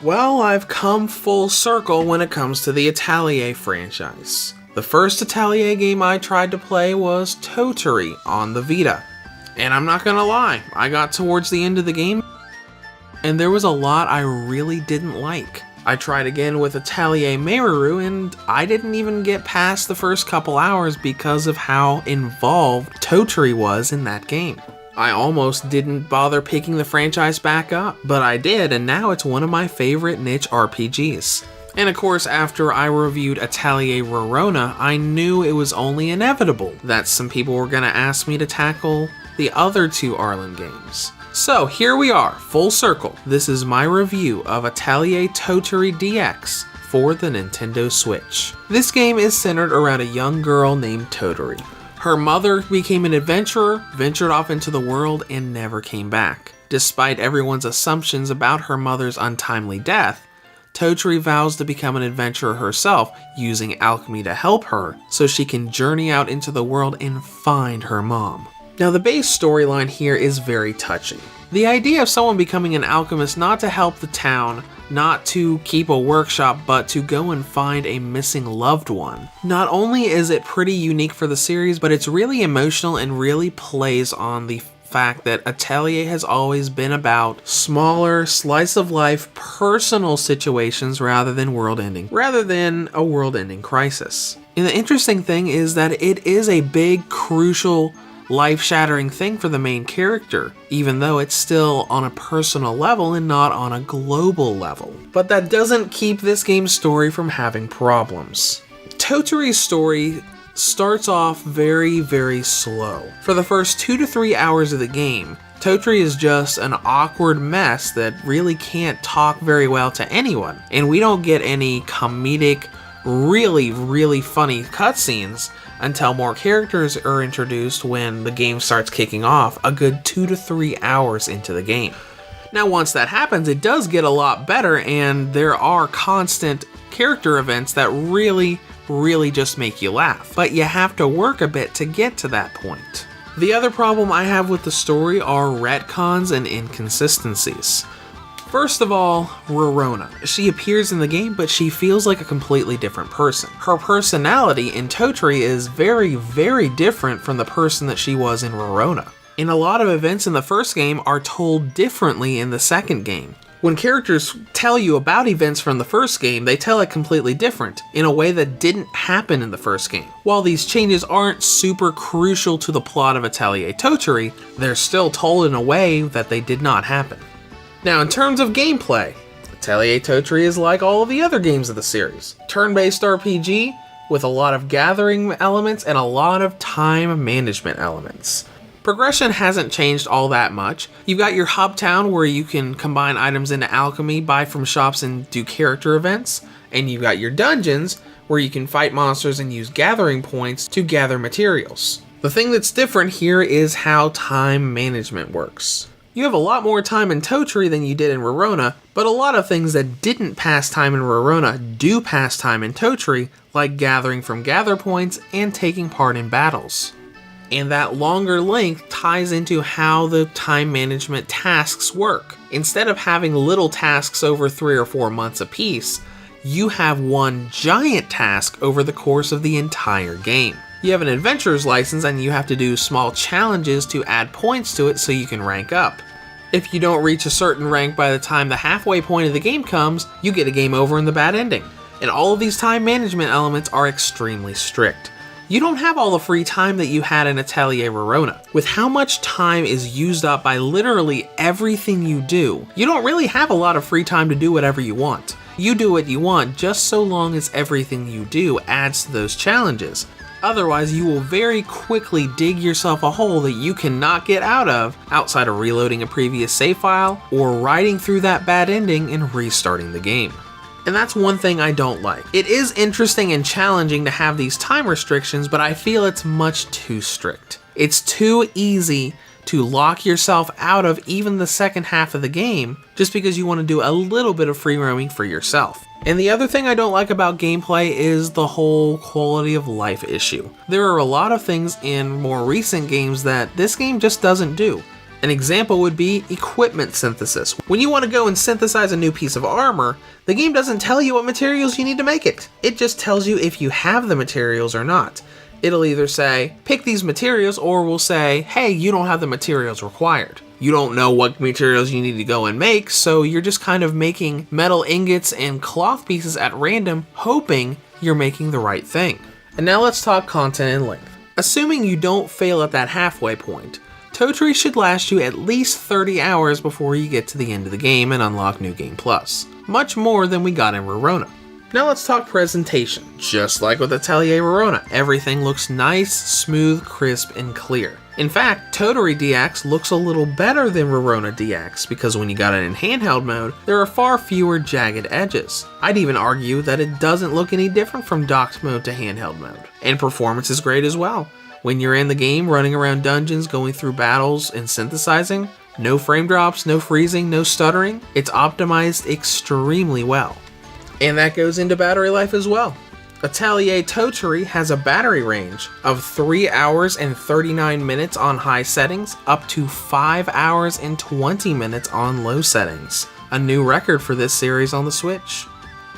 Well, I've come full circle when it comes to the Atelier franchise. The first Atelier game I tried to play was Totori on the Vita. And I'm not gonna lie, I got towards the end of the game and there was a lot I really didn't like. I tried again with Atelier Meru and I didn't even get past the first couple hours because of how involved Totori was in that game. I almost didn't bother picking the franchise back up, but I did, and now it's one of my favorite niche RPGs. And of course, after I reviewed Atelier Rorona, I knew it was only inevitable that some people were going to ask me to tackle the other two Arlen games. So here we are, full circle. This is my review of Atelier Totori DX for the Nintendo Switch. This game is centered around a young girl named Totori. Her mother became an adventurer, ventured off into the world, and never came back. Despite everyone's assumptions about her mother's untimely death, Totori vows to become an adventurer herself, using alchemy to help her, so she can journey out into the world and find her mom. Now the base storyline here is very touching. The idea of someone becoming an alchemist not to help the town, not to keep a workshop, but to go and find a missing loved one. Not only is it pretty unique for the series, but it's really emotional and really plays on the fact that Atelier has always been about smaller, slice-of-life, personal situations rather than a world-ending crisis. And the interesting thing is that it is a big, crucial, life-shattering thing for the main character, even though it's still on a personal level and not on a global level. But that doesn't keep this game's story from having problems. Totori's story starts off very, very slow. For the first 2 to 3 hours of the game, Totori is just an awkward mess that really can't talk very well to anyone, and we don't get any comedic, really, really funny cutscenes until more characters are introduced when the game starts kicking off a good 2 to 3 hours into the game. Now once that happens, it does get a lot better and there are constant character events that really just make you laugh, but you have to work a bit to get to that point. The other problem I have with the story are retcons and inconsistencies. First of all, Rorona. She appears in the game, but she feels like a completely different person. Her personality in Totori is very, very different from the person that she was in Rorona. And a lot of events in the first game are told differently in the second game. When characters tell you about events from the first game, they tell it completely different, in a way that didn't happen in the first game. While these changes aren't super crucial to the plot of Atelier Totori, they're still told in a way that they did not happen. Now in terms of gameplay, Atelier Totori is like all of the other games of the series. Turn-based RPG with a lot of gathering elements and a lot of time management elements. Progression hasn't changed all that much. You've got your hub town where you can combine items into alchemy, buy from shops, and do character events. And you've got your dungeons where you can fight monsters and use gathering points to gather materials. The thing that's different here is how time management works. You have a lot more time in Totori than you did in Rorona, but a lot of things that didn't pass time in Rorona do pass time in Totori, like gathering from gather points and taking part in battles. And that longer length ties into how the time management tasks work. Instead of having little tasks over 3 or 4 months apiece, you have one giant task over the course of the entire game. You have an adventurer's license and you have to do small challenges to add points to it so you can rank up. If you don't reach a certain rank by the time the halfway point of the game comes, you get a game over and the bad ending. And all of these time management elements are extremely strict. You don't have all the free time that you had in Atelier Rorona. With how much time is used up by literally everything you do, you don't really have a lot of free time to do whatever you want. You do what you want just so long as everything you do adds to those challenges. Otherwise, you will very quickly dig yourself a hole that you cannot get out of outside of reloading a previous save file or riding through that bad ending and restarting the game. And that's one thing I don't like. It is interesting and challenging to have these time restrictions, but I feel it's much too strict. It's too easy to lock yourself out of even the second half of the game just because you want to do a little bit of free roaming for yourself. And the other thing I don't like about gameplay is the whole quality of life issue. There are a lot of things in more recent games that this game just doesn't do. An example would be equipment synthesis. When you want to go and synthesize a new piece of armor, the game doesn't tell you what materials you need to make it. It just tells you if you have the materials or not. It'll either say, pick these materials, or will say, hey, you don't have the materials required. You don't know what materials you need to go and make, so you're just kind of making metal ingots and cloth pieces at random, hoping you're making the right thing. And now let's talk content and length. Assuming you don't fail at that halfway point, Totori should last you at least 30 hours before you get to the end of the game and unlock New Game Plus. Much more than we got in Rorona. Now let's talk presentation. Just like with Atelier Rorona, everything looks nice, smooth, crisp, and clear. In fact, Totori DX looks a little better than Rorona DX because when you got it in handheld mode, there are far fewer jagged edges. I'd even argue that it doesn't look any different from docked mode to handheld mode. And performance is great as well. When you're in the game, running around dungeons, going through battles, and synthesizing, no frame drops, no freezing, no stuttering, it's optimized extremely well. And that goes into battery life as well. Atelier Totori has a battery range of 3 hours and 39 minutes on high settings, up to 5 hours and 20 minutes on low settings. A new record for this series on the Switch.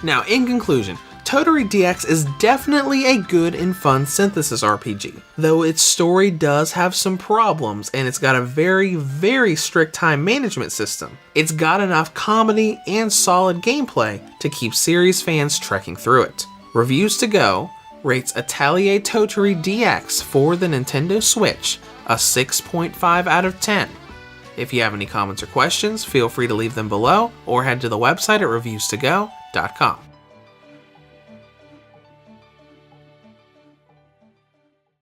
Now, in conclusion, Totori DX is definitely a good and fun synthesis RPG, though its story does have some problems and it's got a very, very strict time management system. It's got enough comedy and solid gameplay to keep series fans trekking through it. Reviews to Go rates Atelier Totori DX for the Nintendo Switch a 6.5 out of 10. If you have any comments or questions, feel free to leave them below or head to the website at reviewstogo.com.